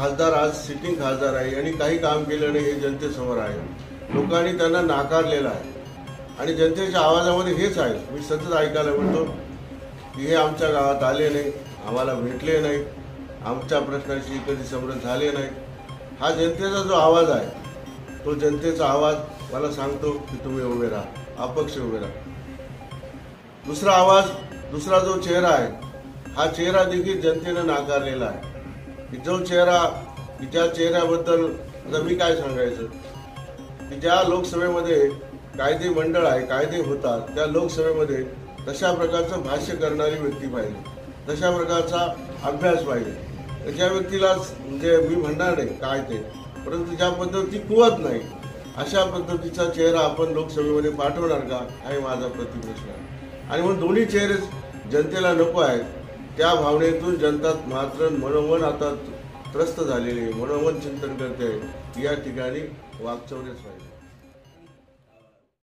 खासदार आज सिटिंग खासदार आहे आणि काही काम केलं नाही हे जनतेसमोर आहे. लोकांनी त्यांना नाकारलेलं आहे आणि जनतेच्या आवाजामध्ये हेच आहे. मी सतत ऐकायला मिळतो की हे आमच्या गावात आले नाही, आम्हाला भेटले नाही, आमच्या प्रश्नाशी कधी समरस झाले नाही. हा जनतेचा जो आवाज आहे तो जनतेचा आवाज मला सांगतो की तुम्ही उभे राहा, अपक्ष उभे राहा. दुसरा आवाज, दुसरा जो चेहरा आहे हा चेहरा देखील जनतेनं नाकारलेला आहे. की जो चेहरा, की ज्या चेहऱ्याबद्दल आता मी काय सांगायचं, की ज्या लोकसभेमध्ये कायदे मंडळ आहे, कायदे होतात, त्या लोकसभेमध्ये तशा प्रकारचं भाष्य करणारी व्यक्ती पाहिजे, तशा प्रकारचा अभ्यास पाहिजे. ज्या व्यक्तीला म्हणजे मी म्हणणार नाही काय ते, परंतु ज्या पद्धती कुवत नाही अशा पद्धतीचा चेहरा आपण लोकसभेमध्ये पाठवणार का, हा माझा प्रतिप्रश्न आहे. आणि म्हणून दोन्ही चेहरे जनतेला नको आहेत. त्या भावनेतून जनता मात्र मनोमन आता त्रस्त झालेली, मनोमन चिंतन करते. या ठिकाणी वाकचौरेच पाहिजे.